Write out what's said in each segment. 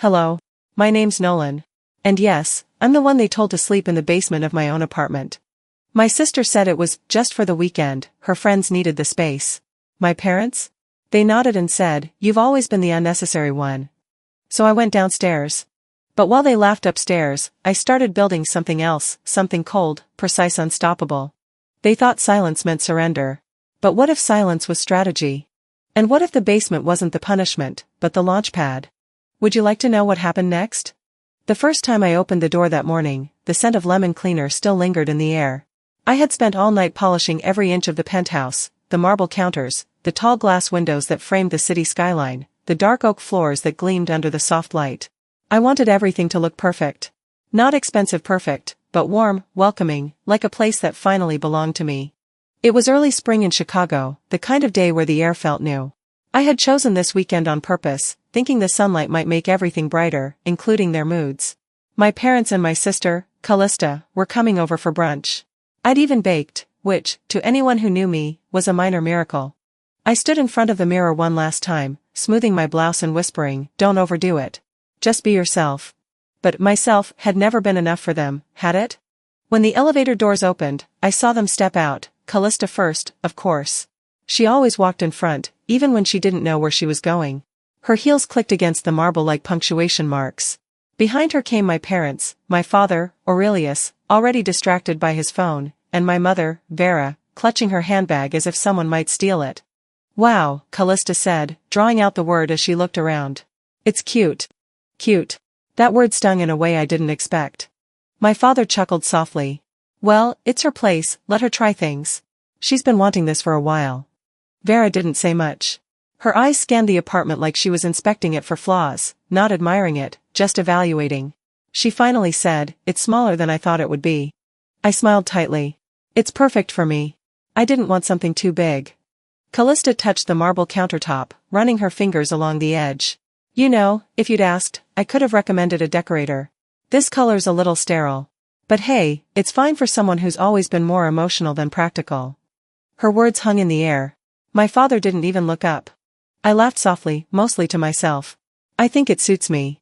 Hello. My name's Nolan. And yes, I'm the one they told to sleep in the basement of my own apartment. My sister said it was just for the weekend, her friends needed the space. My parents? They nodded and said, "You've always been the unnecessary one." So I went downstairs. But while they laughed upstairs, I started building something else, something cold, precise, unstoppable. They thought silence meant surrender. But what if silence was strategy? And what if the basement wasn't the punishment, but the launchpad? Would you like to know what happened next? The first time I opened the door that morning, the scent of lemon cleaner still lingered in the air. I had spent all night polishing every inch of the penthouse, the marble counters, the tall glass windows that framed the city skyline, the dark oak floors that gleamed under the soft light. I wanted everything to look perfect. Not expensive perfect, but warm, welcoming, like a place that finally belonged to me. It was early spring in Chicago, the kind of day where the air felt new. I had chosen this weekend on purpose, thinking the sunlight might make everything brighter, including their moods. My parents and my sister, Callista, were coming over for brunch. I'd even baked, which, to anyone who knew me, was a minor miracle. I stood in front of the mirror one last time, smoothing my blouse and whispering, "Don't overdo it. Just be yourself." But myself had never been enough for them, had it? When the elevator doors opened, I saw them step out, Callista first, of course. She always walked in front, even when she didn't know where she was going. Her heels clicked against the marble like punctuation marks. Behind her came my parents, my father, Aurelius, already distracted by his phone, and my mother, Vera, clutching her handbag as if someone might steal it. "Wow," Callista said, drawing out the word as she looked around. "It's cute." Cute. That word stung in a way I didn't expect. My father chuckled softly. "Well, it's her place, let her try things. She's been wanting this for a while." Vera didn't say much. Her eyes scanned the apartment like she was inspecting it for flaws, not admiring it, just evaluating. She finally said, "It's smaller than I thought it would be." I smiled tightly. "It's perfect for me. I didn't want something too big." Callista touched the marble countertop, running her fingers along the edge. "You know, if you'd asked, I could have recommended a decorator. This color's a little sterile. But hey, it's fine for someone who's always been more emotional than practical." Her words hung in the air. My father didn't even look up. I laughed softly, mostly to myself. "I think it suits me."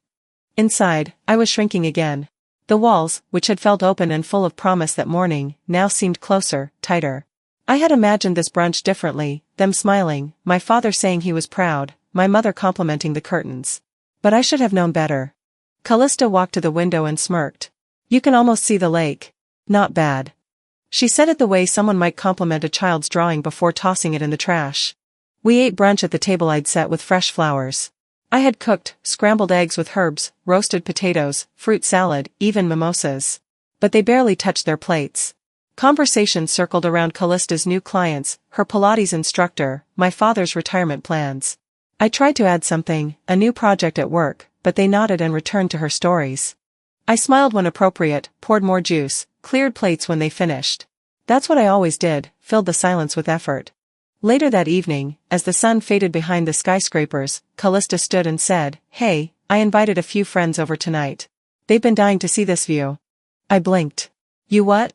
Inside, I was shrinking again. The walls, which had felt open and full of promise that morning, now seemed closer, tighter. I had imagined this brunch differently, them smiling, my father saying he was proud, my mother complimenting the curtains. But I should have known better. Callista walked to the window and smirked. "You can almost see the lake. Not bad." She said it the way someone might compliment a child's drawing before tossing it in the trash. We ate brunch at the table I'd set with fresh flowers. I had cooked, scrambled eggs with herbs, roasted potatoes, fruit salad, even mimosas. But they barely touched their plates. Conversation circled around Callista's new clients, her Pilates instructor, my father's retirement plans. I tried to add something, a new project at work, but they nodded and returned to her stories. I smiled when appropriate, poured more juice, cleared plates when they finished. That's what I always did, filled the silence with effort. Later that evening, as the sun faded behind the skyscrapers, Callista stood and said, "Hey, I invited a few friends over tonight. They've been dying to see this view." I blinked. "You what?"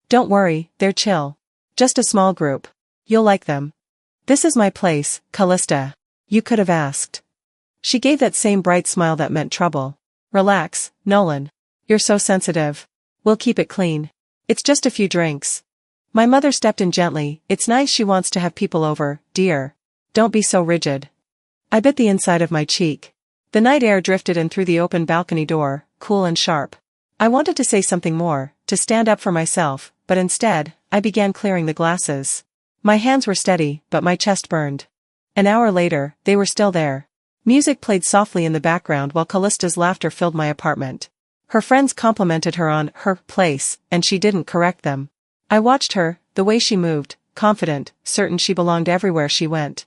"Don't worry, they're chill. Just a small group. You'll like them." "This is my place, Callista. You could have asked." She gave that same bright smile that meant trouble. "Relax, Nolan. You're so sensitive. We'll keep it clean. It's just a few drinks." My mother stepped in gently. "It's nice she wants to have people over, dear. Don't be so rigid." I bit the inside of my cheek. The night air drifted in through the open balcony door, cool and sharp. I wanted to say something more, to stand up for myself, but instead, I began clearing the glasses. My hands were steady, but my chest burned. An hour later, they were still there. Music played softly in the background while Callista's laughter filled my apartment. Her friends complimented her on her place, and she didn't correct them. I watched her, the way she moved, confident, certain she belonged everywhere she went.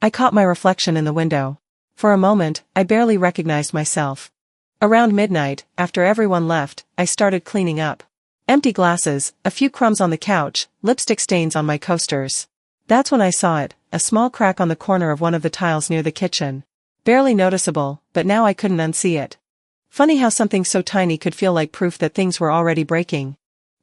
I caught my reflection in the window. For a moment, I barely recognized myself. Around midnight, after everyone left, I started cleaning up. Empty glasses, a few crumbs on the couch, lipstick stains on my coasters. That's when I saw it, a small crack on the corner of one of the tiles near the kitchen. Barely noticeable, but now I couldn't unsee it. Funny how something so tiny could feel like proof that things were already breaking.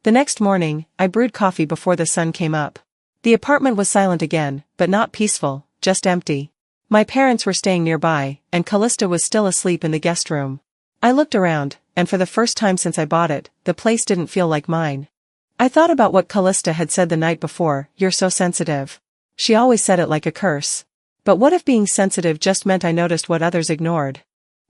The next morning, I brewed coffee before the sun came up. The apartment was silent again, but not peaceful, just empty. My parents were staying nearby, and Callista was still asleep in the guest room. I looked around, and for the first time since I bought it, the place didn't feel like mine. I thought about what Callista had said the night before, "You're so sensitive." She always said it like a curse. But what if being sensitive just meant I noticed what others ignored?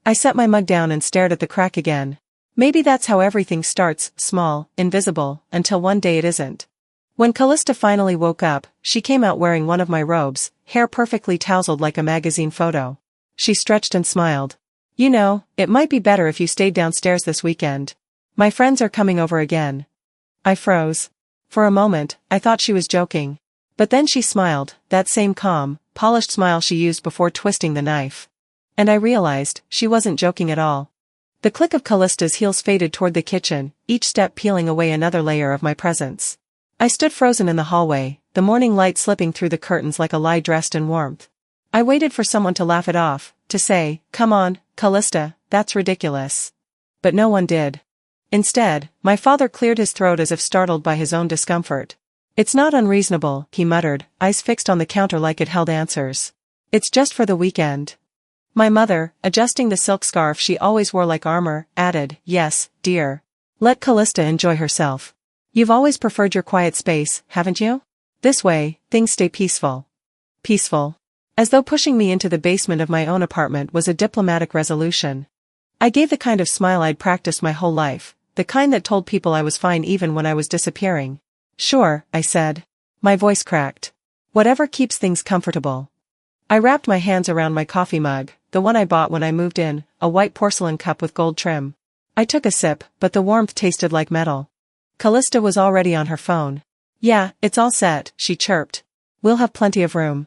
I set my mug down and stared at the crack again. Maybe that's how everything starts, small, invisible, until one day it isn't. When Callista finally woke up, she came out wearing one of my robes, hair perfectly tousled like a magazine photo. She stretched and smiled. "You know, it might be better if you stayed downstairs this weekend. My friends are coming over again." I froze. For a moment, I thought she was joking. But then she smiled, that same calm, polished smile she used before twisting the knife. And I realized, she wasn't joking at all. The click of Callista's heels faded toward the kitchen, each step peeling away another layer of my presence. I stood frozen in the hallway, the morning light slipping through the curtains like a lie dressed in warmth. I waited for someone to laugh it off, to say, "Come on, Callista, that's ridiculous." But no one did. Instead, my father cleared his throat as if startled by his own discomfort. "It's not unreasonable," he muttered, eyes fixed on the counter like it held answers. "It's just for the weekend." My mother, adjusting the silk scarf she always wore like armor, added, "Yes, dear. Let Callista enjoy herself. You've always preferred your quiet space, haven't you? This way, things stay peaceful." Peaceful. As though pushing me into the basement of my own apartment was a diplomatic resolution. I gave the kind of smile I'd practiced my whole life, the kind that told people I was fine even when I was disappearing. "Sure," I said. My voice cracked. "Whatever keeps things comfortable." I wrapped my hands around my coffee mug, the one I bought when I moved in, a white porcelain cup with gold trim. I took a sip, but the warmth tasted like metal. Callista was already on her phone. "Yeah, it's all set," she chirped. "We'll have plenty of room."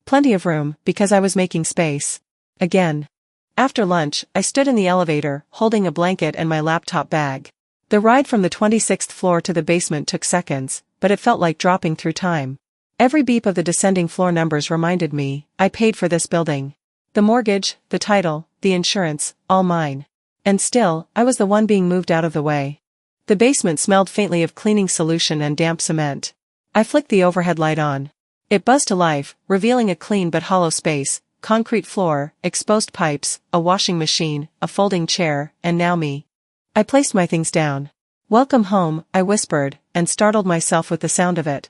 Plenty of room, because I was making space. Again. After lunch, I stood in the elevator, holding a blanket and my laptop bag. The ride from the 26th floor to the basement took seconds, but it felt like dropping through time. Every beep of the descending floor numbers reminded me, I paid for this building. The mortgage, the title, the insurance, all mine. And still, I was the one being moved out of the way. The basement smelled faintly of cleaning solution and damp cement. I flicked the overhead light on. It buzzed to life, revealing a clean but hollow space, concrete floor, exposed pipes, a washing machine, a folding chair, and now me. I placed my things down. "Welcome home," I whispered, and startled myself with the sound of it.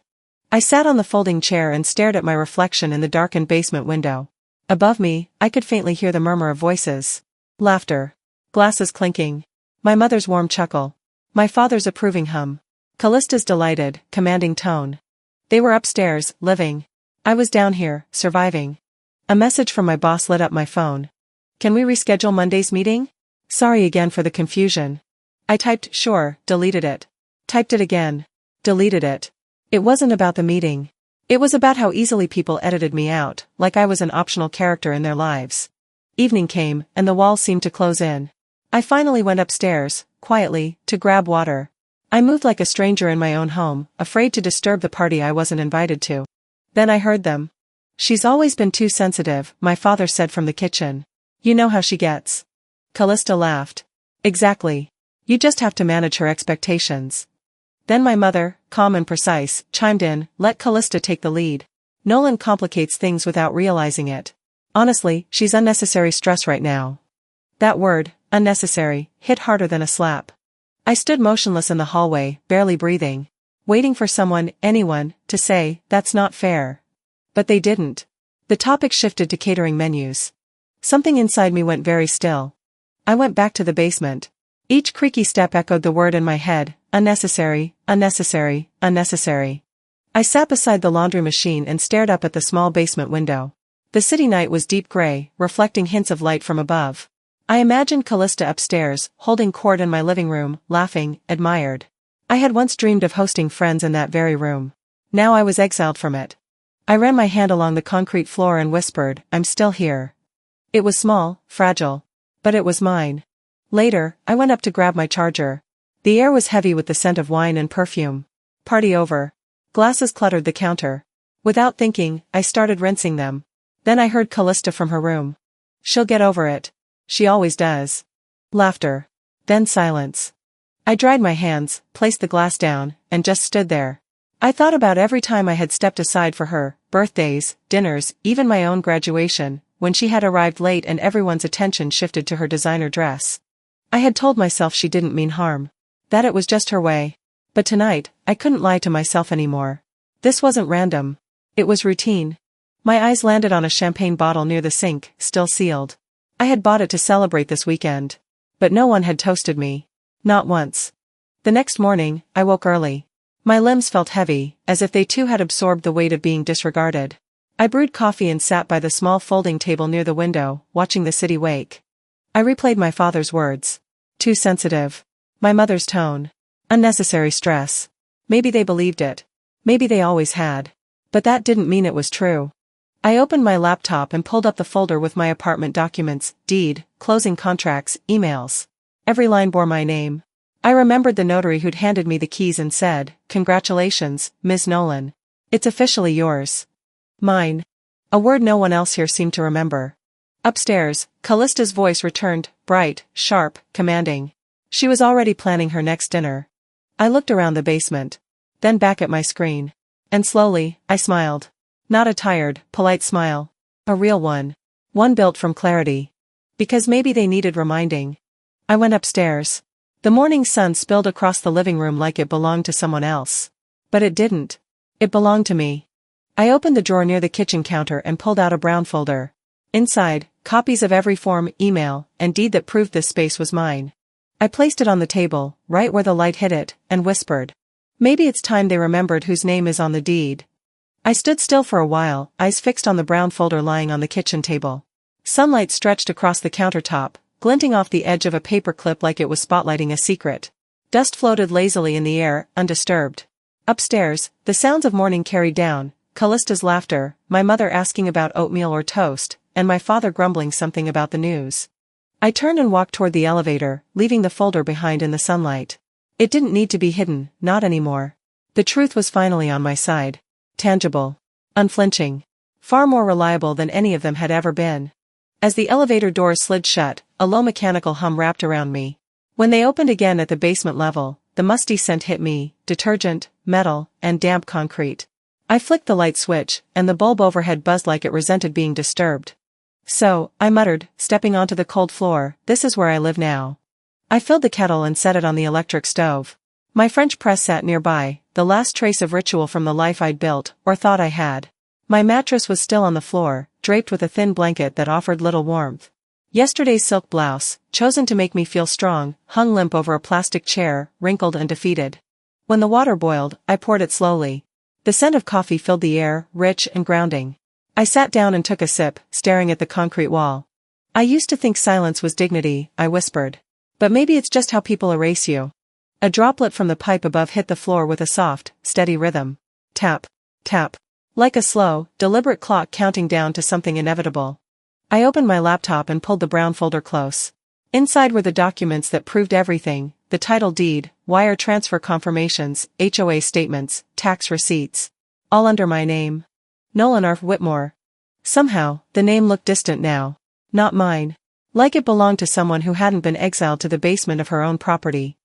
I sat on the folding chair and stared at my reflection in the darkened basement window. Above me, I could faintly hear the murmur of voices. Laughter. Glasses clinking. My mother's warm chuckle. My father's approving hum. Callista's delighted, commanding tone. They were upstairs, living. I was down here, surviving. A message from my boss lit up my phone. "Can we reschedule Monday's meeting? Sorry again for the confusion." I typed "sure," deleted it. Typed it again. Deleted it. It wasn't about the meeting. It was about how easily people edited me out, like I was an optional character in their lives. Evening came, and the walls seemed to close in. I finally went upstairs, quietly, to grab water. I moved like a stranger in my own home, afraid to disturb the party I wasn't invited to. Then I heard them. "She's always been too sensitive," my father said from the kitchen. "You know how she gets." Callista laughed. "Exactly. You just have to manage her expectations." Then my mother, calm and precise, chimed in, "Let Callista take the lead. Nolan complicates things without realizing it. Honestly, she's unnecessary stress right now." That word, unnecessary, hit harder than a slap. I stood motionless in the hallway, barely breathing, waiting for someone, anyone, to say, "That's not fair." But they didn't. The topic shifted to catering menus. Something inside me went very still. I went back to the basement. Each creaky step echoed the word in my head, unnecessary, unnecessary, unnecessary. I sat beside the laundry machine and stared up at the small basement window. The city night was deep gray, reflecting hints of light from above. I imagined Callista upstairs, holding court in my living room, laughing, admired. I had once dreamed of hosting friends in that very room. Now I was exiled from it. I ran my hand along the concrete floor and whispered, "I'm still here." It was small, fragile. But it was mine. Later, I went up to grab my charger. The air was heavy with the scent of wine and perfume. Party over. Glasses cluttered the counter. Without thinking, I started rinsing them. Then I heard Callista from her room. "She'll get over it. She always does." Laughter. Then silence. I dried my hands, placed the glass down, and just stood there. I thought about every time I had stepped aside for her, birthdays, dinners, even my own graduation, when she had arrived late and everyone's attention shifted to her designer dress. I had told myself she didn't mean harm. That it was just her way. But tonight, I couldn't lie to myself anymore. This wasn't random. It was routine. My eyes landed on a champagne bottle near the sink, still sealed. I had bought it to celebrate this weekend. But no one had toasted me. Not once. The next morning, I woke early. My limbs felt heavy, as if they too had absorbed the weight of being disregarded. I brewed coffee and sat by the small folding table near the window, watching the city wake. I replayed my father's words. Too sensitive. My mother's tone. Unnecessary stress. Maybe they believed it. Maybe they always had. But that didn't mean it was true. I opened my laptop and pulled up the folder with my apartment documents, deed, closing contracts, emails. Every line bore my name. I remembered the notary who'd handed me the keys and said, "Congratulations, Ms. Nolan. It's officially yours." Mine. A word no one else here seemed to remember. Upstairs, Callista's voice returned, bright, sharp, commanding. She was already planning her next dinner. I looked around the basement. Then back at my screen. And slowly, I smiled. Not a tired, polite smile. A real one. One built from clarity. Because maybe they needed reminding. I went upstairs. The morning sun spilled across the living room like it belonged to someone else. But it didn't. It belonged to me. I opened the drawer near the kitchen counter and pulled out a brown folder. Inside, copies of every form, email, and deed that proved this space was mine. I placed it on the table, right where the light hit it, and whispered. Maybe it's time they remembered whose name is on the deed. I stood still for a while, eyes fixed on the brown folder lying on the kitchen table. Sunlight stretched across the countertop, glinting off the edge of a paper clip like it was spotlighting a secret. Dust floated lazily in the air, undisturbed. Upstairs, the sounds of morning carried down, Callista's laughter, my mother asking about oatmeal or toast, and my father grumbling something about the news. I turned and walked toward the elevator, leaving the folder behind in the sunlight. It didn't need to be hidden, not anymore. The truth was finally on my side. Tangible. Unflinching. Far more reliable than any of them had ever been. As the elevator doors slid shut, a low mechanical hum wrapped around me. When they opened again at the basement level, the musty scent hit me, detergent, metal, and damp concrete. I flicked the light switch, and the bulb overhead buzzed like it resented being disturbed. "So," I muttered, stepping onto the cold floor, "this is where I live now." I filled the kettle and set it on the electric stove. My French press sat nearby, the last trace of ritual from the life I'd built, or thought I had. My mattress was still on the floor, draped with a thin blanket that offered little warmth. Yesterday's silk blouse, chosen to make me feel strong, hung limp over a plastic chair, wrinkled and defeated. When the water boiled, I poured it slowly. The scent of coffee filled the air, rich and grounding. I sat down and took a sip, staring at the concrete wall. "I used to think silence was dignity," I whispered. "But maybe it's just how people erase you." A droplet from the pipe above hit the floor with a soft, steady rhythm. Tap, tap. Like a slow, deliberate clock counting down to something inevitable. I opened my laptop and pulled the brown folder close. Inside were the documents that proved everything, the title deed, wire transfer confirmations, HOA statements, tax receipts. All under my name. Nolan R. Whitmore. Somehow, the name looked distant now. Not mine. Like it belonged to someone who hadn't been exiled to the basement of her own property.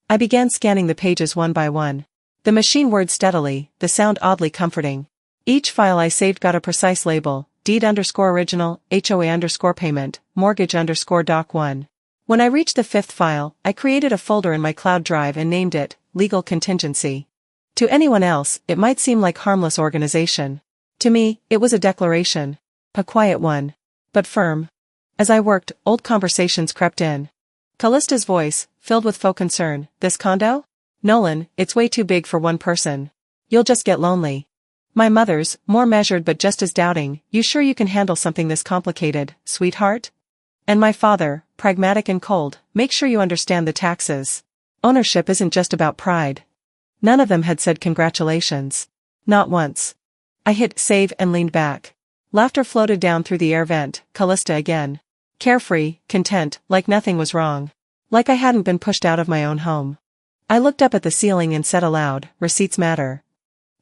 I began scanning the pages one by one. The machine whirred steadily, the sound oddly comforting. Each file I saved got a precise label, deed_original, HOA_payment, mortgage_doc1. When I reached the fifth file, I created a folder in my cloud drive and named it, Legal Contingency. To anyone else, it might seem like harmless organization. To me, it was a declaration. A quiet one. But firm. As I worked, old conversations crept in. Callista's voice, filled with faux concern, "This condo? Nolan, it's way too big for one person. You'll just get lonely." My mother's, more measured but just as doubting, "You sure you can handle something this complicated, sweetheart?" And my father, pragmatic and cold, "Make sure you understand the taxes. Ownership isn't just about pride." None of them had said congratulations. Not once. I hit save and leaned back. Laughter floated down through the air vent, Callista again. Carefree, content, like nothing was wrong. Like I hadn't been pushed out of my own home. I looked up at the ceiling and said aloud, "Receipts matter."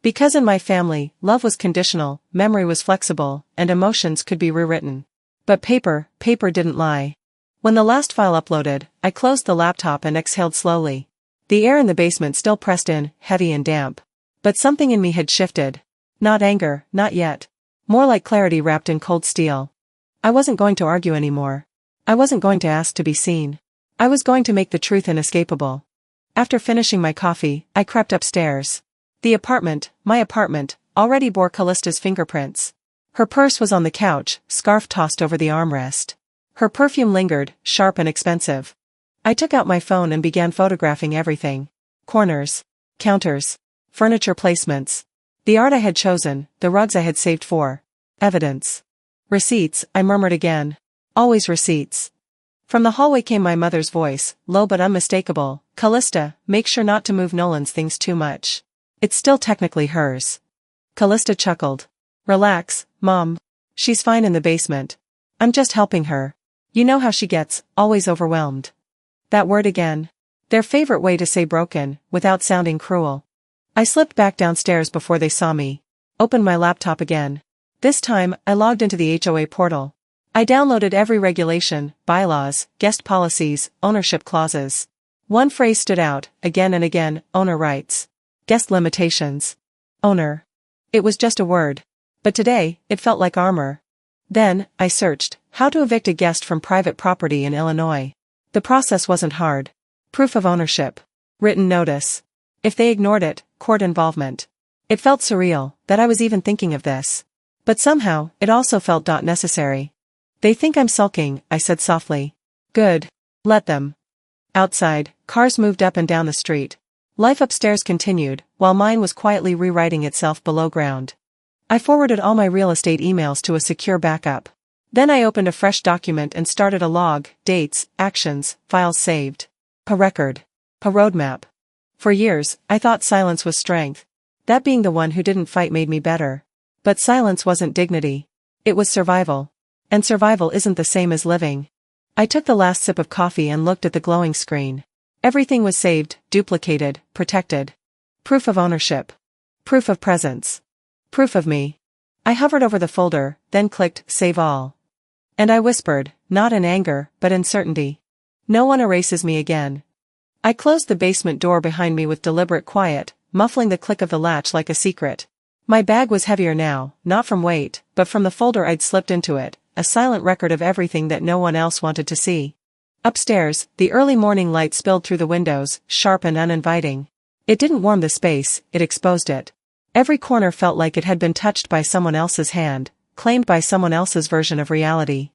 Because in my family, love was conditional, memory was flexible, and emotions could be rewritten. But paper didn't lie. When the last file uploaded, I closed the laptop and exhaled slowly. The air in the basement still pressed in, heavy and damp. But something in me had shifted. Not anger, not yet. More like clarity wrapped in cold steel. I wasn't going to argue anymore. I wasn't going to ask to be seen. I was going to make the truth inescapable. After finishing my coffee, I crept upstairs. The apartment, my apartment, already bore Callista's fingerprints. Her purse was on the couch, scarf tossed over the armrest. Her perfume lingered, sharp and expensive. I took out my phone and began photographing everything. Corners. Counters. Furniture placements. The art I had chosen, the rugs I had saved for. Evidence. Receipts, I murmured again. Always receipts. From the hallway came my mother's voice, low but unmistakable. Callista, make sure not to move Nolan's things too much. It's still technically hers. Callista chuckled. Relax, Mom. She's fine in the basement. I'm just helping her. You know how she gets, always overwhelmed. That word again. Their favorite way to say broken, without sounding cruel. I slipped back downstairs before they saw me. Opened my laptop again. This time, I logged into the HOA portal. I downloaded every regulation, bylaws, guest policies, ownership clauses. One phrase stood out, again and again, owner rights. Guest limitations. Owner. It was just a word. But today, it felt like armor. Then, I searched, how to evict a guest from private property in Illinois. The process wasn't hard. Proof of ownership. Written notice. If they ignored it, court involvement. It felt surreal, that I was even thinking of this. But somehow, it also felt not necessary. They think I'm sulking, I said softly. Good. Let them. Outside, cars moved up and down the street. Life upstairs continued, while mine was quietly rewriting itself below ground. I forwarded all my real estate emails to a secure backup. Then I opened a fresh document and started a log, dates, actions, files saved. A record. A roadmap. For years, I thought silence was strength. That being the one who didn't fight made me better. But silence wasn't dignity. It was survival. And survival isn't the same as living. I took the last sip of coffee and looked at the glowing screen. Everything was saved, duplicated, protected. Proof of ownership. Proof of presence. Proof of me. I hovered over the folder, then clicked Save All. And I whispered, not in anger, but in certainty. No one erases me again. I closed the basement door behind me with deliberate quiet, muffling the click of the latch like a secret. My bag was heavier now, not from weight, but from the folder I'd slipped into it, a silent record of everything that no one else wanted to see. Upstairs, the early morning light spilled through the windows, sharp and uninviting. It didn't warm the space, it exposed it. Every corner felt like it had been touched by someone else's hand, claimed by someone else's version of reality.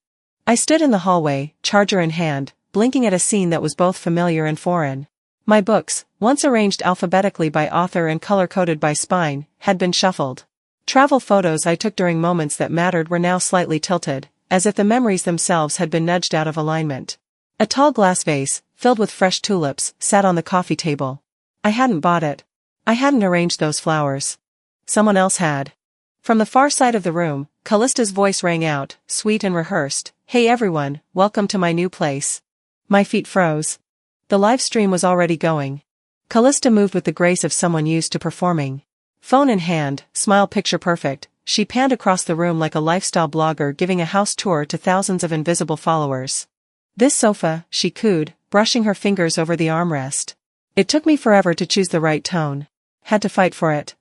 I stood in the hallway, charger in hand, blinking at a scene that was both familiar and foreign. My books, once arranged alphabetically by author and color-coded by spine, had been shuffled. Travel photos I took during moments that mattered were now slightly tilted, as if the memories themselves had been nudged out of alignment. A tall glass vase, filled with fresh tulips, sat on the coffee table. I hadn't bought it. I hadn't arranged those flowers. Someone else had. From the far side of the room, Callista's voice rang out, sweet and rehearsed. Hey everyone, welcome to my new place. My feet froze. The live stream was already going. Callista moved with the grace of someone used to performing. Phone in hand, smile picture perfect, she panned across the room like a lifestyle blogger giving a house tour to thousands of invisible followers. This sofa, she cooed, brushing her fingers over the armrest. It took me forever to choose the right tone. Had to fight for it.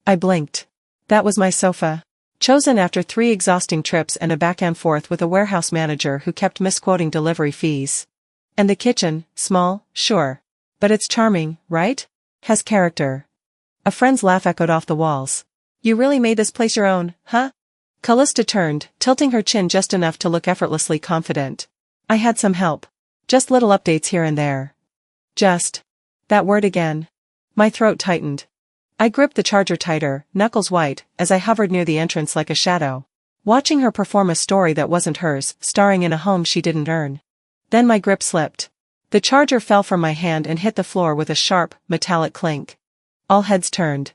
I blinked. That was my sofa. Chosen after 3 exhausting trips and a back and forth with a warehouse manager who kept misquoting delivery fees. And the kitchen, small, sure. But it's charming, right? Has character. A friend's laugh echoed off the walls. You really made this place your own, huh? Callista turned, tilting her chin just enough to look effortlessly confident. I had some help. Just little updates here and there. Just. That word again. My throat tightened. I gripped the charger tighter, knuckles white, as I hovered near the entrance like a shadow. Watching her perform a story that wasn't hers, starring in a home she didn't earn. Then my grip slipped. The charger fell from my hand and hit the floor with a sharp, metallic clink. All heads turned.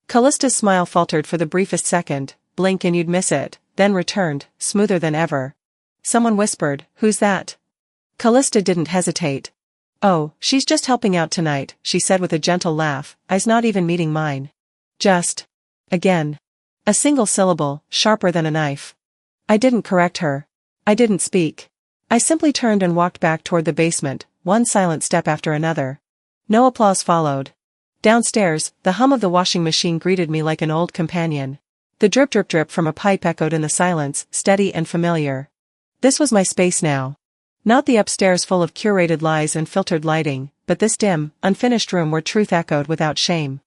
Callista's smile faltered for the briefest second, blink and you'd miss it, then returned, smoother than ever. Someone whispered, "Who's that?" Callista didn't hesitate. "Oh, she's just helping out tonight," she said with a gentle laugh, eyes not even meeting mine. Just. Again. A single syllable, sharper than a knife. I didn't correct her. I didn't speak. I simply turned and walked back toward the basement, one silent step after another. No applause followed. Downstairs, the hum of the washing machine greeted me like an old companion. The drip drip drip from a pipe echoed in the silence, steady and familiar. This was my space now. Not the upstairs full of curated lies and filtered lighting, but this dim, unfinished room where truth echoed without shame.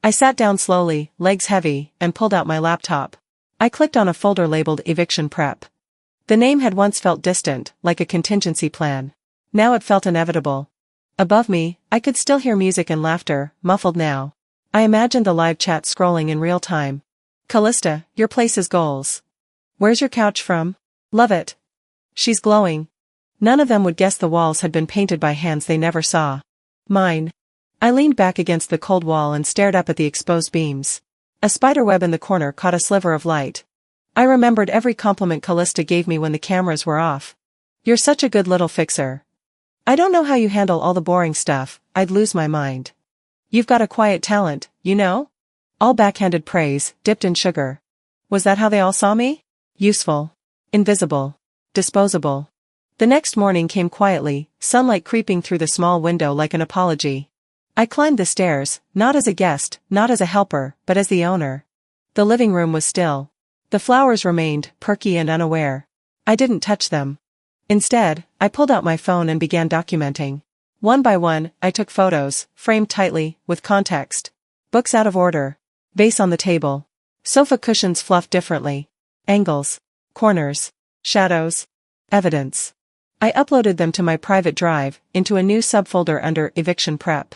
I sat down slowly, legs heavy, and pulled out my laptop. I clicked on a folder labeled Eviction Prep. The name had once felt distant, like a contingency plan. Now it felt inevitable. Above me, I could still hear music and laughter, muffled now. I imagined the live chat scrolling in real time. Callista, your place is goals. Where's your couch from? Love it. She's glowing. None of them would guess the walls had been painted by hands they never saw. Mine. I leaned back against the cold wall and stared up at the exposed beams. A spiderweb in the corner caught a sliver of light. I remembered every compliment Callista gave me when the cameras were off. You're such a good little fixer. I don't know how you handle all the boring stuff, I'd lose my mind. You've got a quiet talent, you know? All backhanded praise, dipped in sugar. Was that how they all saw me? Useful. Invisible. Disposable. The next morning came quietly, sunlight creeping through the small window like an apology. I climbed the stairs, not as a guest, not as a helper, but as the owner. The living room was still. The flowers remained, perky and unaware. I didn't touch them. Instead, I pulled out my phone and began documenting. One by one, I took photos, framed tightly, with context. Books out of order. Vase on the table. Sofa cushions fluffed differently. Angles. Corners. Shadows. Evidence. I uploaded them to my private drive, into a new subfolder under Eviction Prep.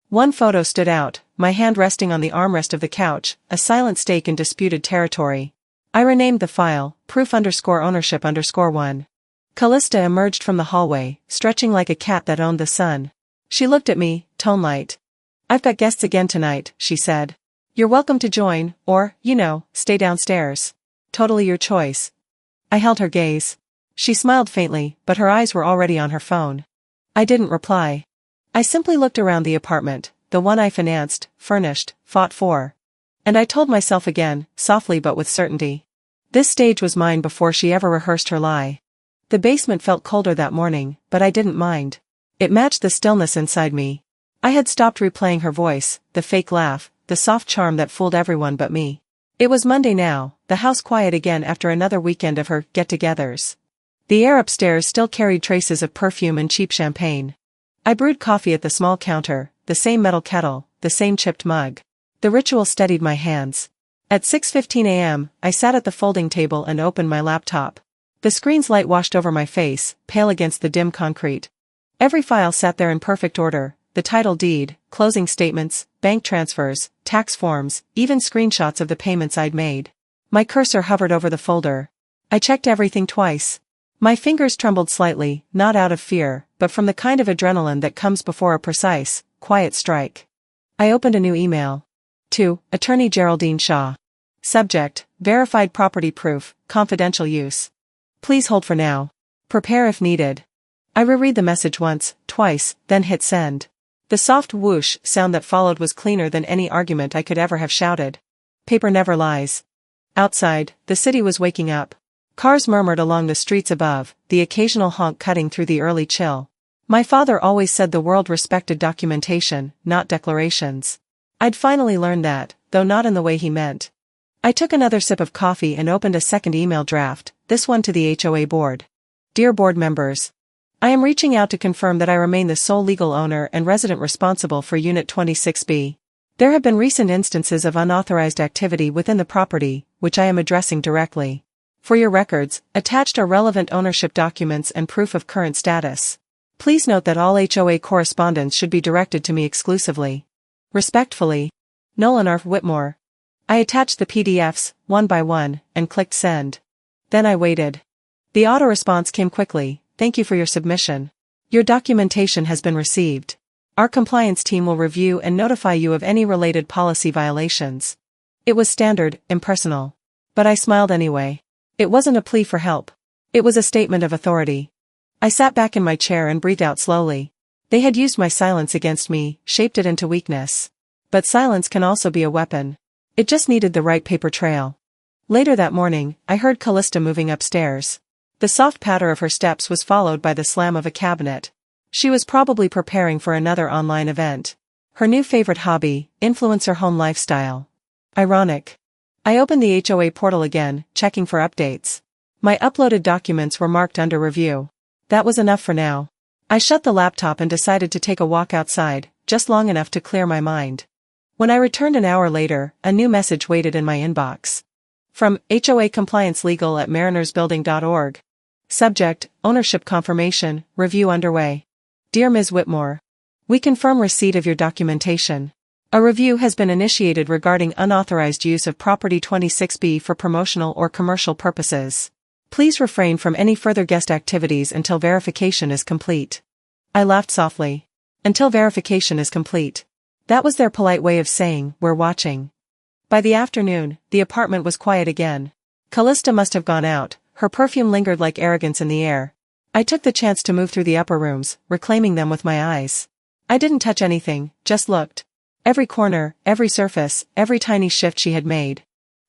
One photo stood out, my hand resting on the armrest of the couch, a silent stake in disputed territory. I renamed the file, proof_ownership_1. Callista emerged from the hallway, stretching like a cat that owned the sun. She looked at me, tone light. I've got guests again tonight, she said. You're welcome to join, or, stay downstairs. Totally your choice. I held her gaze. She smiled faintly, but her eyes were already on her phone. I didn't reply. I simply looked around the apartment, the one I financed, furnished, fought for. And I told myself again, softly but with certainty. This stage was mine before she ever rehearsed her lie. The basement felt colder that morning, but I didn't mind. It matched the stillness inside me. I had stopped replaying her voice, the fake laugh, the soft charm that fooled everyone but me. It was Monday now, the house quiet again after another weekend of her get-togethers. The air upstairs still carried traces of perfume and cheap champagne. I brewed coffee at the small counter, the same metal kettle, the same chipped mug. The ritual steadied my hands. At 6:15 a.m., I sat at the folding table and opened my laptop. The screen's light washed over my face, pale against the dim concrete. Every file sat there in perfect order, the title deed, closing statements, bank transfers, tax forms, even screenshots of the payments I'd made. My cursor hovered over the folder. I checked everything twice. My fingers trembled slightly, not out of fear, but from the kind of adrenaline that comes before a precise, quiet strike. I opened a new email. To Attorney Geraldine Shaw. Subject, verified property proof, confidential use. Please hold for now. Prepare if needed. I reread the message once, twice, then hit send. The soft whoosh sound that followed was cleaner than any argument I could ever have shouted. Paper never lies. Outside, the city was waking up. Cars murmured along the streets above, the occasional honk cutting through the early chill. My father always said the world respected documentation, not declarations. I'd finally learned that, though not in the way he meant. I took another sip of coffee and opened a second email draft, this one to the HOA board. Dear board members. I am reaching out to confirm that I remain the sole legal owner and resident responsible for Unit 26B. There have been recent instances of unauthorized activity within the property, which I am addressing directly. For your records, attached are relevant ownership documents and proof of current status. Please note that all HOA correspondence should be directed to me exclusively. Respectfully, Nolan R. Whitmore. I attached the PDFs, one by one, and clicked send. Then I waited. The auto-response came quickly. Thank you for your submission. Your documentation has been received. Our compliance team will review and notify you of any related policy violations. It was standard, impersonal. But I smiled anyway. It wasn't a plea for help. It was a statement of authority. I sat back in my chair and breathed out slowly. They had used my silence against me, shaped it into weakness. But silence can also be a weapon. It just needed the right paper trail. Later that morning, I heard Callista moving upstairs. The soft patter of her steps was followed by the slam of a cabinet. She was probably preparing for another online event. Her new favorite hobby, influencer home lifestyle. Ironic. I opened the HOA portal again, checking for updates. My uploaded documents were marked under review. That was enough for now. I shut the laptop and decided to take a walk outside, just long enough to clear my mind. When I returned an hour later, a new message waited in my inbox. From HOA Compliance Legal at marinersbuilding.org. Subject, Ownership Confirmation, Review underway. Dear Ms. Whitmore, we confirm receipt of your documentation. A review has been initiated regarding unauthorized use of Property 26B for promotional or commercial purposes. Please refrain from any further guest activities until verification is complete. I laughed softly. Until verification is complete. That was their polite way of saying, we're watching. By the afternoon, the apartment was quiet again. Callista must have gone out, her perfume lingered like arrogance in the air. I took the chance to move through the upper rooms, reclaiming them with my eyes. I didn't touch anything, just looked. Every corner, every surface, every tiny shift she had made.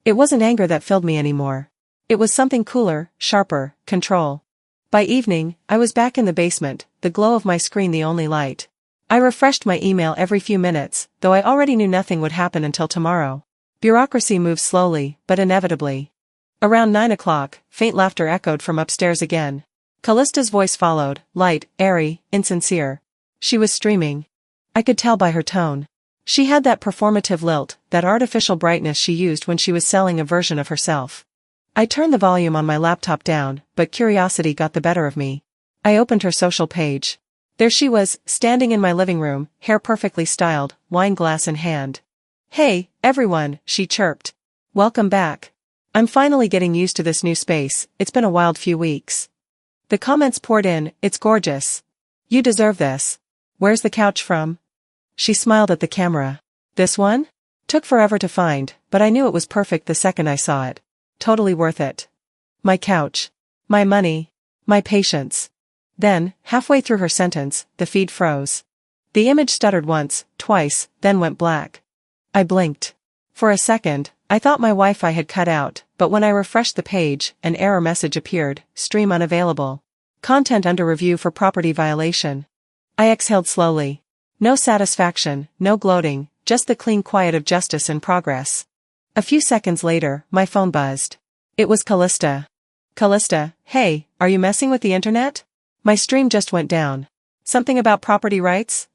It wasn't anger that filled me anymore. It was something cooler, sharper, control. By evening, I was back in the basement, the glow of my screen the only light. I refreshed my email every few minutes, though I already knew nothing would happen until tomorrow. Bureaucracy moves slowly, but inevitably. Around 9 o'clock, faint laughter echoed from upstairs again. Callista's voice followed, light, airy, insincere. She was streaming. I could tell by her tone. She had that performative lilt, that artificial brightness she used when she was selling a version of herself. I turned the volume on my laptop down, but curiosity got the better of me. I opened her social page. There she was, standing in my living room, hair perfectly styled, wine glass in hand. Hey, everyone, she chirped. Welcome back. I'm finally getting used to this new space, it's been a wild few weeks. The comments poured in, it's gorgeous. You deserve this. Where's the couch from? She smiled at the camera. This one? Took forever to find, but I knew it was perfect the second I saw it. Totally worth it. My couch. My money. My patience. Then, halfway through her sentence, the feed froze. The image stuttered once, twice, then went black. I blinked. For a second, I thought my Wi-Fi had cut out, but when I refreshed the page, an error message appeared, stream unavailable. Content under review for property violation. I exhaled slowly. No satisfaction, no gloating, just the clean quiet of justice in progress. A few seconds later, my phone buzzed. It was Callista. Callista, hey, are you messing with the internet? My stream just went down. Something about property rights?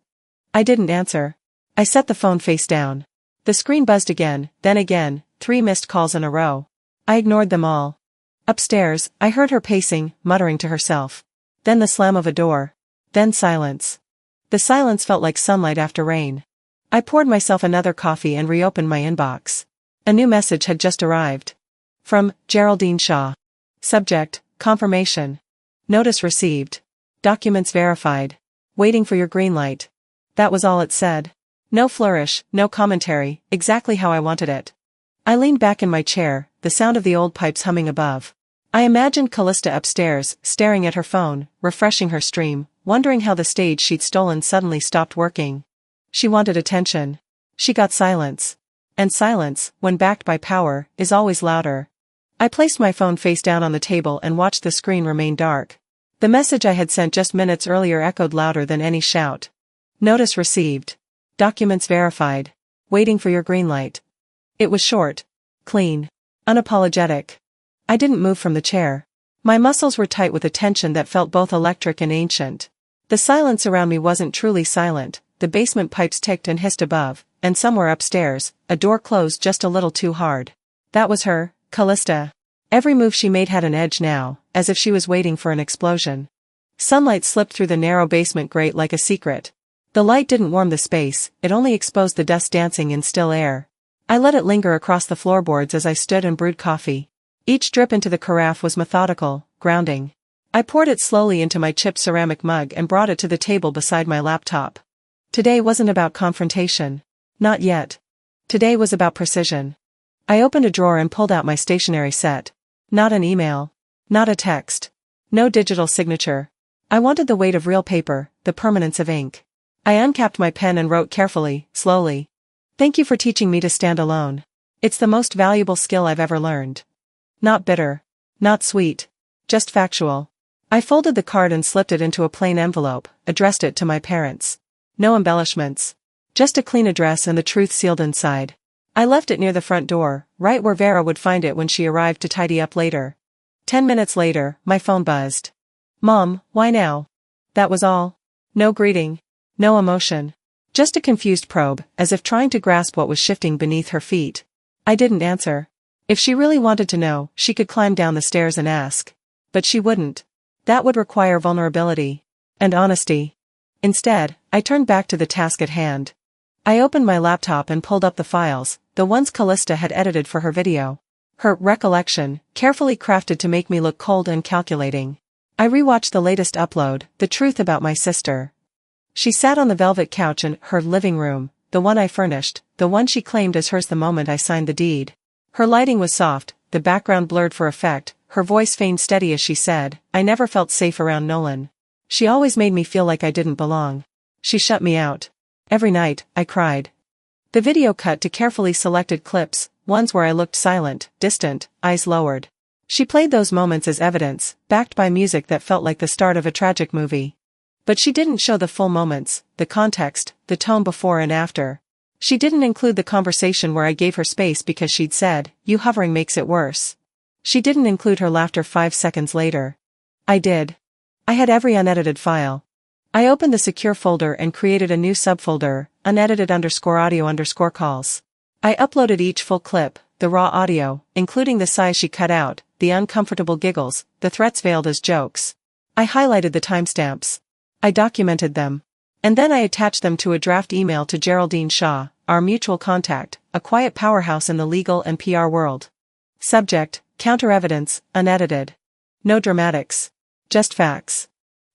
I didn't answer. I set the phone face down. The screen buzzed again, then again, 3 missed calls in a row. I ignored them all. Upstairs, I heard her pacing, muttering to herself. Then the slam of a door. Then silence. The silence felt like sunlight after rain. I poured myself another coffee and reopened my inbox. A new message had just arrived. From Geraldine Shaw. Subject, confirmation. Notice received. Documents verified. Waiting for your green light. That was all it said. No flourish, no commentary, exactly how I wanted it. I leaned back in my chair, the sound of the old pipes humming above. I imagined Callista upstairs, staring at her phone, refreshing her stream, wondering how the stage she'd stolen suddenly stopped working. She wanted attention. She got silence. And silence, when backed by power, is always louder. I placed my phone face down on the table and watched the screen remain dark. The message I had sent just minutes earlier echoed louder than any shout. Notice received. Documents verified. Waiting for your green light. It was short. Clean. Unapologetic. I didn't move from the chair. My muscles were tight with a tension that felt both electric and ancient. The silence around me wasn't truly silent, the basement pipes ticked and hissed above, and somewhere upstairs, a door closed just a little too hard. That was her, Callista. Every move she made had an edge now, as if she was waiting for an explosion. Sunlight slipped through the narrow basement grate like a secret. The light didn't warm the space, it only exposed the dust dancing in still air. I let it linger across the floorboards as I stood and brewed coffee. Each drip into the carafe was methodical, grounding. I poured it slowly into my chipped ceramic mug and brought it to the table beside my laptop. Today wasn't about confrontation. Not yet. Today was about precision. I opened a drawer and pulled out my stationery set. Not an email. Not a text. No digital signature. I wanted the weight of real paper, the permanence of ink. I uncapped my pen and wrote carefully, slowly. Thank you for teaching me to stand alone. It's the most valuable skill I've ever learned. Not bitter. Not sweet. Just factual. I folded the card and slipped it into a plain envelope, addressed it to my parents. No embellishments. Just a clean address and the truth sealed inside. I left it near the front door, right where Vera would find it when she arrived to tidy up later. 10 minutes later, my phone buzzed. Mom, why now? That was all. No greeting. No emotion. Just a confused probe, as if trying to grasp what was shifting beneath her feet. I didn't answer. If she really wanted to know, she could climb down the stairs and ask. But she wouldn't. That would require vulnerability. And honesty. Instead, I turned back to the task at hand. I opened my laptop and pulled up the files, the ones Callista had edited for her video. Her recollection, carefully crafted to make me look cold and calculating. I rewatched the latest upload, the truth about my sister. She sat on the velvet couch in her living room, the one I furnished, the one she claimed as hers the moment I signed the deed. Her lighting was soft, the background blurred for effect, her voice feigned steady as she said, I never felt safe around Nolan. She always made me feel like I didn't belong. She shut me out. Every night, I cried. The video cut to carefully selected clips, ones where I looked silent, distant, eyes lowered. She played those moments as evidence, backed by music that felt like the start of a tragic movie. But she didn't show the full moments, the context, the tone before and after. She didn't include the conversation where I gave her space because she'd said, you hovering makes it worse. She didn't include her laughter 5 seconds later. I did. I had every unedited file. I opened the secure folder and created a new subfolder, unedited_audio_calls. I uploaded each full clip, the raw audio, including the sighs she cut out, the uncomfortable giggles, the threats veiled as jokes. I highlighted the timestamps. I documented them. And then I attached them to a draft email to Geraldine Shaw, our mutual contact, a quiet powerhouse in the legal and PR world. Subject, counter-evidence, unedited. No dramatics. Just facts.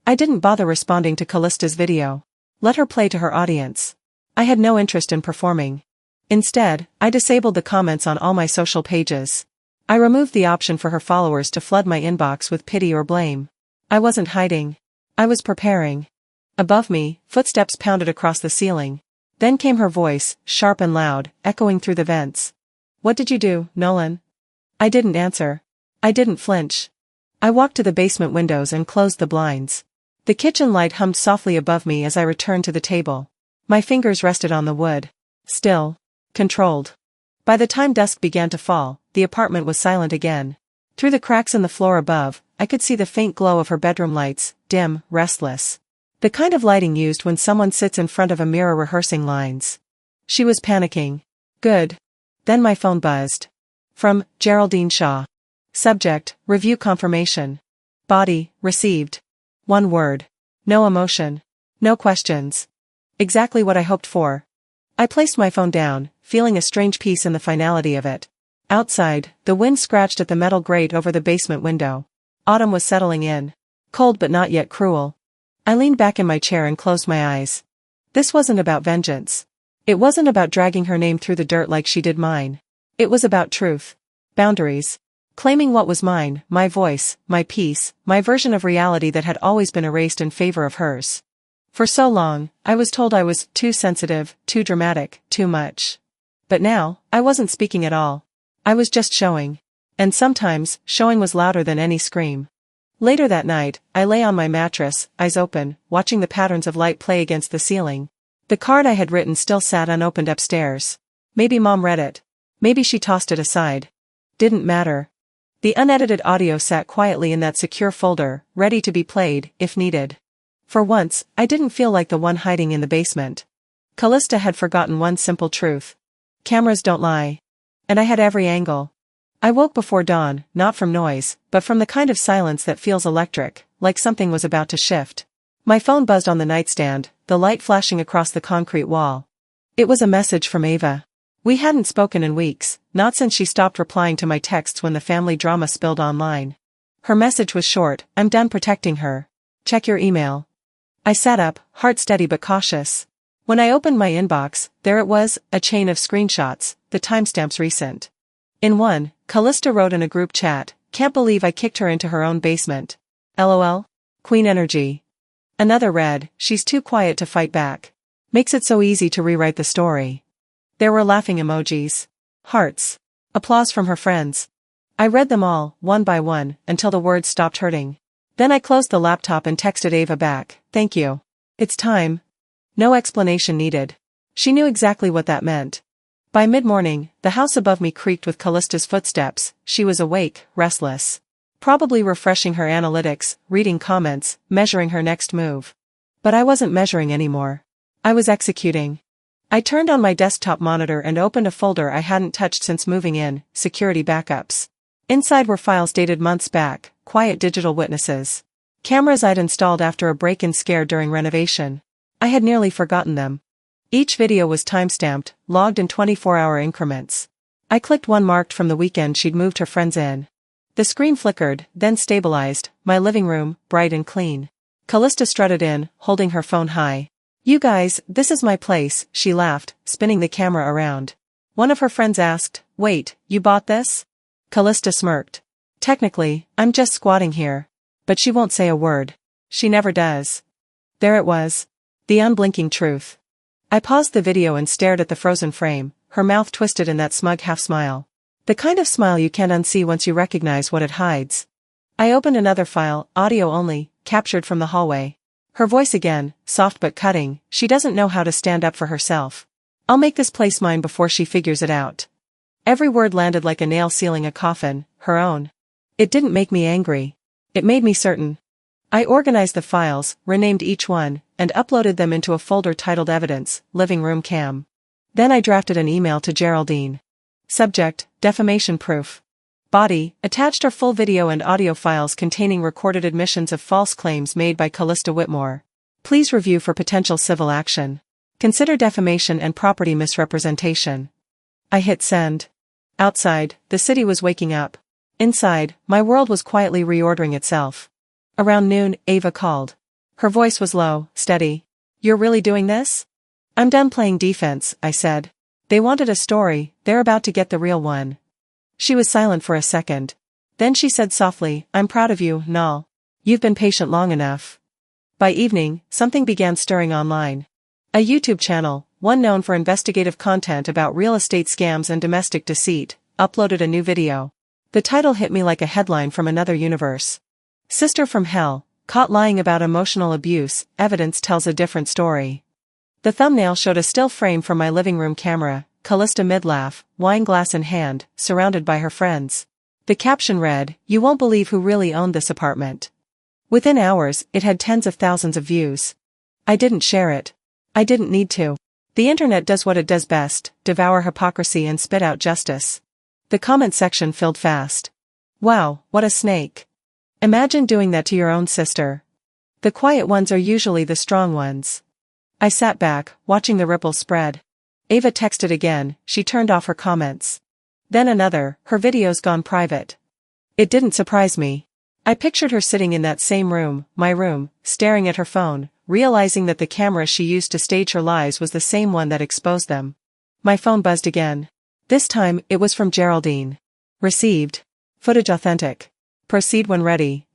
I didn't bother responding to Callista's video. Let her play to her audience. I had no interest in performing. Instead, I disabled the comments on all my social pages. I removed the option for her followers to flood my inbox with pity or blame. I wasn't hiding. I was preparing. Above me, footsteps pounded across the ceiling. Then came her voice, sharp and loud, echoing through the vents. What did you do, Nolan? I didn't answer. I didn't flinch. I walked to the basement windows and closed the blinds. The kitchen light hummed softly above me as I returned to the table. My fingers rested on the wood. Still. Controlled. By the time dusk began to fall, the apartment was silent again. Through the cracks in the floor above, I could see the faint glow of her bedroom lights, dim, restless. The kind of lighting used when someone sits in front of a mirror rehearsing lines. She was panicking. Good. Then my phone buzzed. From Geraldine Shaw. Subject, review confirmation. Body, received. One word. No emotion. No questions. Exactly what I hoped for. I placed my phone down, feeling a strange peace in the finality of it. Outside, the wind scratched at the metal grate over the basement window. Autumn was settling in. Cold but not yet cruel. I leaned back in my chair and closed my eyes. This wasn't about vengeance. It wasn't about dragging her name through the dirt like she did mine. It was about truth. Boundaries. Claiming what was mine, my voice, my peace, my version of reality that had always been erased in favor of hers. For so long, I was told I was too sensitive, too dramatic, too much. But now, I wasn't speaking at all. I was just showing. And sometimes, showing was louder than any scream. Later that night, I lay on my mattress, eyes open, watching the patterns of light play against the ceiling. The card I had written still sat unopened upstairs. Maybe Mom read it. Maybe she tossed it aside. Didn't matter. The unedited audio sat quietly in that secure folder, ready to be played, if needed. For once, I didn't feel like the one hiding in the basement. Callista had forgotten one simple truth. Cameras don't lie. And I had every angle. I woke before dawn, not from noise, but from the kind of silence that feels electric, like something was about to shift. My phone buzzed on the nightstand, the light flashing across the concrete wall. It was a message from Ava. We hadn't spoken in weeks, not since she stopped replying to my texts when the family drama spilled online. Her message was short, I'm done protecting her. Check your email. I sat up, heart steady but cautious. When I opened my inbox, there it was, a chain of screenshots, the timestamps recent. In one, Callista wrote in a group chat, can't believe I kicked her into her own basement. LOL. Queen energy. Another read, she's too quiet to fight back. Makes it so easy to rewrite the story. There were laughing emojis. Hearts. Applause from her friends. I read them all, one by one, until the words stopped hurting. Then I closed the laptop and texted Ava back, thank you. It's time. No explanation needed. She knew exactly what that meant. By mid-morning, the house above me creaked with Callista's footsteps. She was awake, restless. Probably refreshing her analytics, reading comments, measuring her next move. But I wasn't measuring anymore. I was executing. I turned on my desktop monitor and opened a folder I hadn't touched since moving in, security backups. Inside were files dated months back, quiet digital witnesses. Cameras I'd installed after a break-in scare during renovation. I had nearly forgotten them. Each video was timestamped, logged in 24-hour increments. I clicked one marked from the weekend she'd moved her friends in. The screen flickered, then stabilized, my living room, bright and clean. Callista strutted in, holding her phone high. "You guys, this is my place," she laughed, spinning the camera around. One of her friends asked, "Wait, you bought this?" Callista smirked. "Technically, I'm just squatting here." But she won't say a word. She never does. There it was. The unblinking truth. I paused the video and stared at the frozen frame, her mouth twisted in that smug half-smile. The kind of smile you can't unsee once you recognize what it hides. I opened another file, audio only, captured from the hallway. Her voice again, soft but cutting. "She doesn't know how to stand up for herself. I'll make this place mine before she figures it out." Every word landed like a nail sealing a coffin, her own. It didn't make me angry. It made me certain. I organized the files, renamed each one, and uploaded them into a folder titled Evidence, Living Room Cam. Then I drafted an email to Geraldine. Subject, defamation proof. Body, attached are full video and audio files containing recorded admissions of false claims made by Callista Whitmore. Please review for potential civil action. Consider defamation and property misrepresentation. I hit send. Outside, the city was waking up. Inside, my world was quietly reordering itself. Around noon, Ava called. Her voice was low, steady. "You're really doing this?" "I'm done playing defense," I said. "They wanted a story, they're about to get the real one." She was silent for a second. Then she said softly, "I'm proud of you, Nal. You've been patient long enough." By evening, something began stirring online. A YouTube channel, one known for investigative content about real estate scams and domestic deceit, uploaded a new video. The title hit me like a headline from another universe. "Sister from Hell, caught lying about emotional abuse, evidence tells a different story." The thumbnail showed a still frame from my living room camera, Callista mid-laugh, wine glass in hand, surrounded by her friends. The caption read, "You won't believe who really owned this apartment." Within hours, it had tens of thousands of views. I didn't share it. I didn't need to. The internet does what it does best, devour hypocrisy and spit out justice. The comment section filled fast. "Wow, what a snake. Imagine doing that to your own sister." The quiet ones are usually the strong ones. I sat back, watching the ripples spread. Ava texted again, she turned off her comments. Then another, her videos gone private. It didn't surprise me. I pictured her sitting in that same room, my room, staring at her phone, realizing that the camera she used to stage her lies was the same one that exposed them. My phone buzzed again. This time, it was from Geraldine. Received. Footage authentic. Proceed when ready.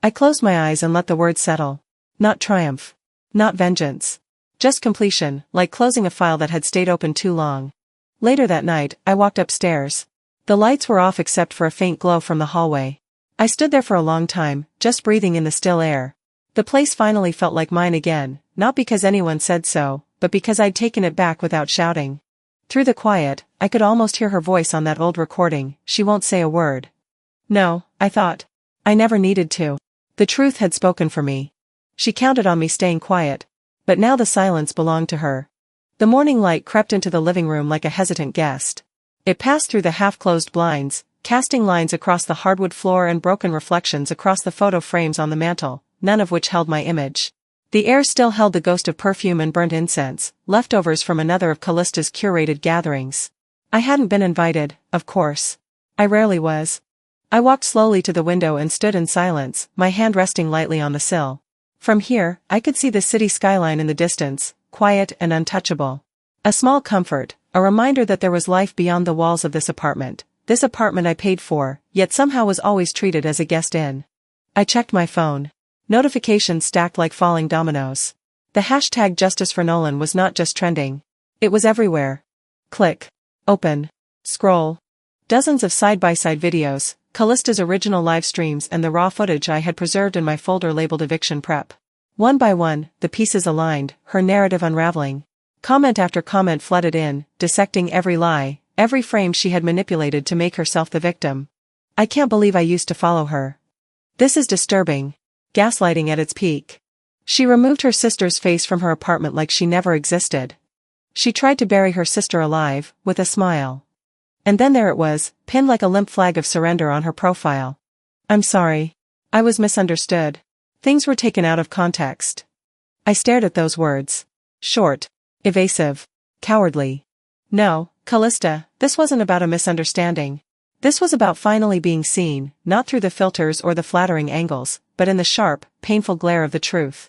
I closed my eyes and let the words settle. Not triumph. Not vengeance. Just completion, like closing a file that had stayed open too long. Later that night, I walked upstairs. The lights were off except for a faint glow from the hallway. I stood there for a long time, just breathing in the still air. The place finally felt like mine again, not because anyone said so, but because I'd taken it back without shouting. Through the quiet, I could almost hear her voice on that old recording, "She won't say a word." No, I thought. I never needed to. The truth had spoken for me. She counted on me staying quiet. But now the silence belonged to her. The morning light crept into the living room like a hesitant guest. It passed through the half-closed blinds, casting lines across the hardwood floor and broken reflections across the photo frames on the mantel, none of which held my image. The air still held the ghost of perfume and burnt incense, leftovers from another of Callista's curated gatherings. I hadn't been invited, of course. I rarely was. I walked slowly to the window and stood in silence, my hand resting lightly on the sill. From here, I could see the city skyline in the distance, quiet and untouchable. A small comfort, a reminder that there was life beyond the walls of this apartment I paid for, yet somehow was always treated as a guest in. I checked my phone. Notifications stacked like falling dominoes. The hashtag Justice for Nolan was not just trending. It was everywhere. Click. Open. Scroll. Dozens of side-by-side videos, Callista's original live streams and the raw footage I had preserved in my folder labeled Eviction Prep. One by one, the pieces aligned, her narrative unraveling. Comment after comment flooded in, dissecting every lie, every frame she had manipulated to make herself the victim. I can't believe I used to follow her. This is disturbing. Gaslighting at its peak. She removed her sister's face from her apartment like she never existed. She tried to bury her sister alive, with a smile. And then there it was, pinned like a limp flag of surrender on her profile. I'm sorry. I was misunderstood. Things were taken out of context. I stared at those words. Short. Evasive. Cowardly. No, Callista, this wasn't about a misunderstanding. This was about finally being seen, not through the filters or the flattering angles, but in the sharp, painful glare of the truth.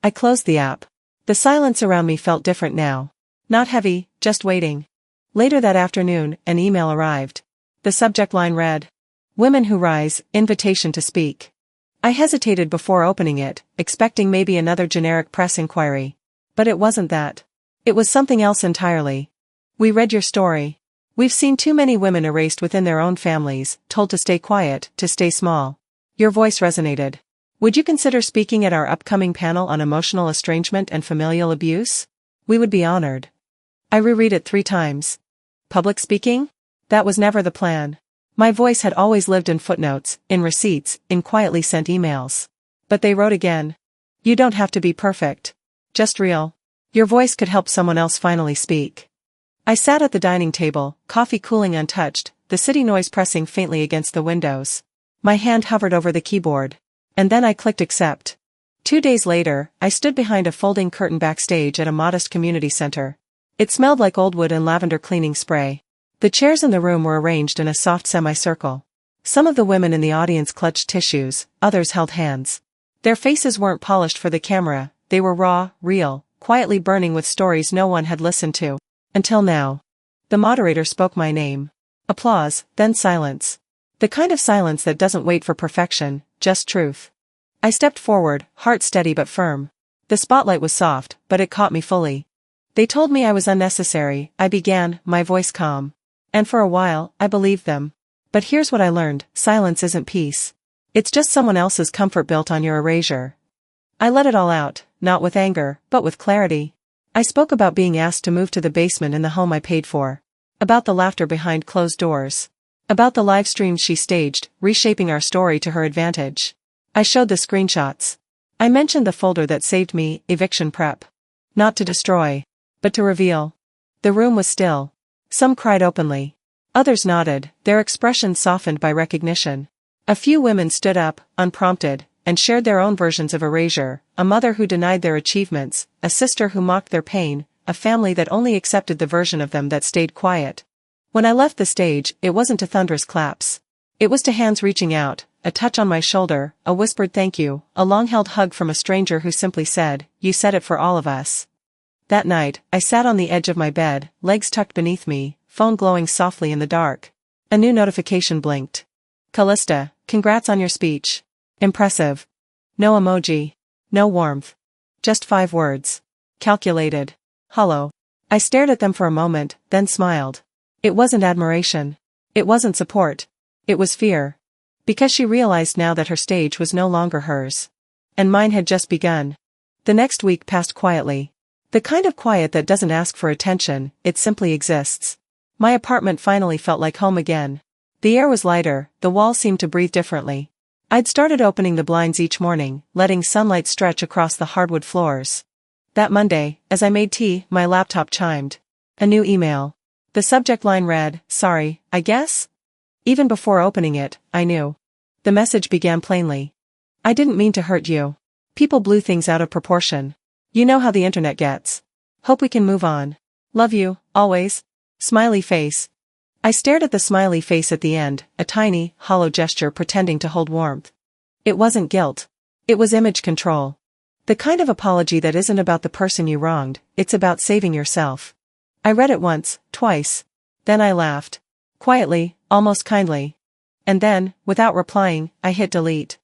I closed the app. The silence around me felt different now. Not heavy, just waiting. Later that afternoon, an email arrived. The subject line read, "Women who rise, invitation to speak." I hesitated before opening it, expecting maybe another generic press inquiry. But it wasn't that. It was something else entirely. "We read your story. We've seen too many women erased within their own families, told to stay quiet, to stay small. Your voice resonated. Would you consider speaking at our upcoming panel on emotional estrangement and familial abuse? We would be honored." I reread it 3 times. Public speaking? That was never the plan. My voice had always lived in footnotes, in receipts, in quietly sent emails. But they wrote again. "You don't have to be perfect. Just real. Your voice could help someone else finally speak." I sat at the dining table, coffee cooling untouched, the city noise pressing faintly against the windows. My hand hovered over the keyboard. And then I clicked accept. 2 days later, I stood behind a folding curtain backstage at a modest community center. It smelled like old wood and lavender cleaning spray. The chairs in the room were arranged in a soft semicircle. Some of the women in the audience clutched tissues, others held hands. Their faces weren't polished for the camera, they were raw, real, quietly burning with stories no one had listened to. Until now. The moderator spoke my name. Applause, then silence. The kind of silence that doesn't wait for perfection, just truth. I stepped forward, heart steady but firm. The spotlight was soft, but it caught me fully. "They told me I was unnecessary," I began, my voice calm. And for a while, I believed them. But here's what I learned, silence isn't peace. It's just someone else's comfort built on your erasure. I let it all out, not with anger, but with clarity. I spoke about being asked to move to the basement in the home I paid for. About the laughter behind closed doors. About the live streams she staged, reshaping our story to her advantage. I showed the screenshots. I mentioned the folder that saved me, eviction prep. Not to destroy, but to reveal. The room was still. Some cried openly. Others nodded, their expressions softened by recognition. A few women stood up, unprompted, and shared their own versions of erasure, a mother who denied their achievements, a sister who mocked their pain, a family that only accepted the version of them that stayed quiet. When I left the stage, it wasn't to thunderous claps. It was to hands reaching out, a touch on my shoulder, a whispered thank you, a long-held hug from a stranger who simply said, "You said it for all of us." That night, I sat on the edge of my bed, legs tucked beneath me, phone glowing softly in the dark. A new notification blinked. "Callista, congrats on your speech. Impressive." No emoji. No warmth. Just 5 words. Calculated. Hollow. I stared at them for a moment, then smiled. It wasn't admiration. It wasn't support. It was fear. Because she realized now that her stage was no longer hers. And mine had just begun. The next week passed quietly. The kind of quiet that doesn't ask for attention, it simply exists. My apartment finally felt like home again. The air was lighter, the walls seemed to breathe differently. I'd started opening the blinds each morning, letting sunlight stretch across the hardwood floors. That Monday, as I made tea, my laptop chimed. A new email. The subject line read, "Sorry, I guess?" Even before opening it, I knew. The message began plainly. "I didn't mean to hurt you. People blew things out of proportion. You know how the internet gets. Hope we can move on. Love you, always." Smiley face. I stared at the smiley face at the end, a tiny, hollow gesture pretending to hold warmth. It wasn't guilt. It was image control. The kind of apology that isn't about the person you wronged, it's about saving yourself. I read it once, twice. Then I laughed. Quietly, almost kindly. And then, without replying, I hit delete.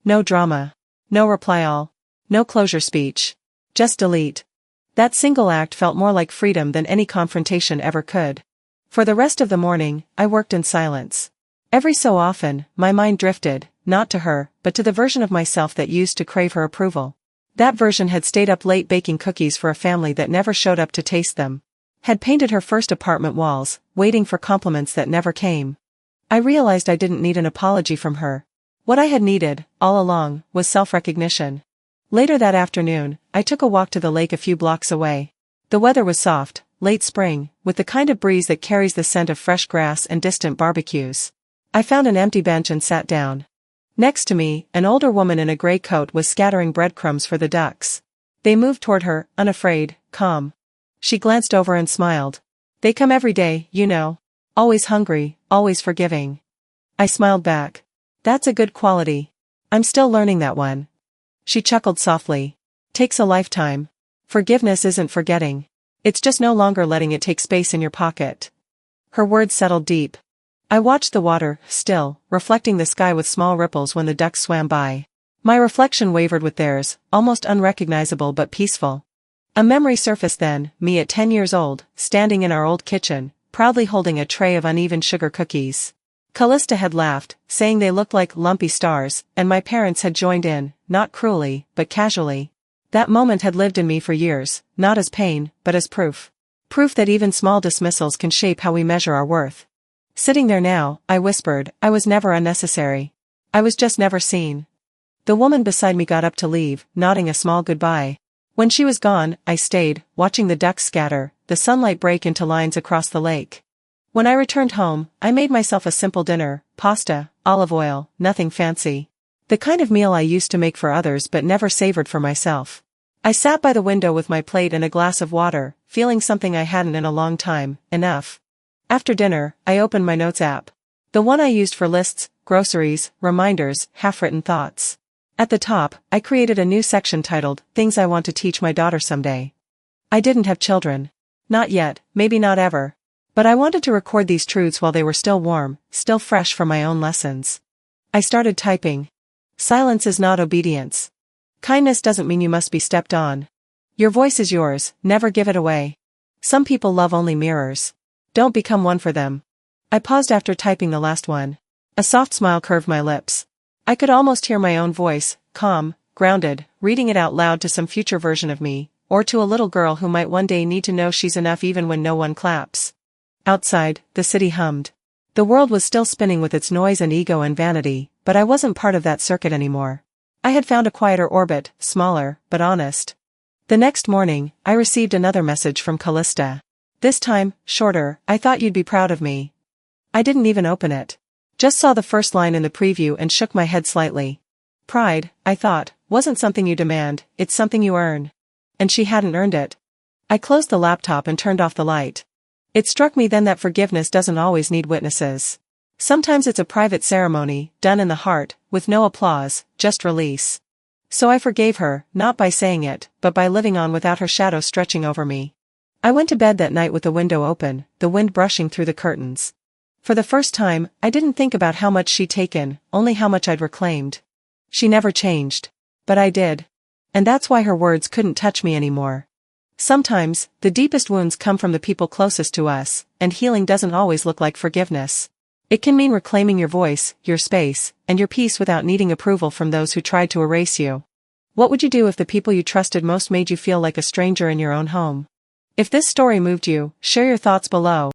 No drama. No reply all. No closure speech. Just delete. That single act felt more like freedom than any confrontation ever could. For the rest of the morning, I worked in silence. Every so often, my mind drifted, not to her, but to the version of myself that used to crave her approval. That version had stayed up late baking cookies for a family that never showed up to taste them. Had painted her first apartment walls, waiting for compliments that never came. I realized I didn't need an apology from her. What I had needed, all along, was self-recognition. Later that afternoon, I took a walk to the lake a few blocks away. The weather was soft, late spring, with the kind of breeze that carries the scent of fresh grass and distant barbecues. I found an empty bench and sat down. Next to me, an older woman in a gray coat was scattering breadcrumbs for the ducks. They moved toward her, unafraid, calm. She glanced over and smiled. They come every day, you know. Always hungry, always forgiving. I smiled back. That's a good quality. I'm still learning that one. She chuckled softly. Takes a lifetime. Forgiveness isn't forgetting. It's just no longer letting it take space in your pocket. Her words settled deep. I watched the water, still, reflecting the sky with small ripples when the ducks swam by. My reflection wavered with theirs, almost unrecognizable but peaceful. A memory surfaced then, me at 10 years old, standing in our old kitchen, proudly holding a tray of uneven sugar cookies. Callista had laughed, saying they looked like lumpy stars, and my parents had joined in, not cruelly, but casually. That moment had lived in me for years, not as pain, but as proof. Proof that even small dismissals can shape how we measure our worth. Sitting there now, I whispered, I was never unnecessary. I was just never seen. The woman beside me got up to leave, nodding a small goodbye. When she was gone, I stayed, watching the ducks scatter, the sunlight break into lines across the lake. When I returned home, I made myself a simple dinner, pasta, olive oil, nothing fancy. The kind of meal I used to make for others but never savored for myself. I sat by the window with my plate and a glass of water, feeling something I hadn't in a long time, enough. After dinner, I opened my notes app. The one I used for lists, groceries, reminders, half-written thoughts. At the top, I created a new section titled, Things I Want to Teach My Daughter Someday. I didn't have children. Not yet, maybe not ever. But I wanted to record these truths while they were still warm, still fresh from my own lessons. I started typing. Silence is not obedience. Kindness doesn't mean you must be stepped on. Your voice is yours, never give it away. Some people love only mirrors. Don't become one for them. I paused after typing the last one. A soft smile curved my lips. I could almost hear my own voice, calm, grounded, reading it out loud to some future version of me, or to a little girl who might one day need to know she's enough even when no one claps. Outside, the city hummed. The world was still spinning with its noise and ego and vanity, but I wasn't part of that circuit anymore. I had found a quieter orbit, smaller, but honest. The next morning, I received another message from Callista. This time, shorter, I thought you'd be proud of me. I didn't even open it. Just saw the first line in the preview and shook my head slightly. Pride, I thought, wasn't something you demand, it's something you earn. And she hadn't earned it. I closed the laptop and turned off the light. It struck me then that forgiveness doesn't always need witnesses. Sometimes it's a private ceremony, done in the heart, with no applause, just release. So I forgave her, not by saying it, but by living on without her shadow stretching over me. I went to bed that night with the window open, the wind brushing through the curtains. For the first time, I didn't think about how much she'd taken, only how much I'd reclaimed. She never changed. But I did. And that's why her words couldn't touch me anymore. Sometimes, the deepest wounds come from the people closest to us, and healing doesn't always look like forgiveness. It can mean reclaiming your voice, your space, and your peace without needing approval from those who tried to erase you. What would you do if the people you trusted most made you feel like a stranger in your own home? If this story moved you, share your thoughts below.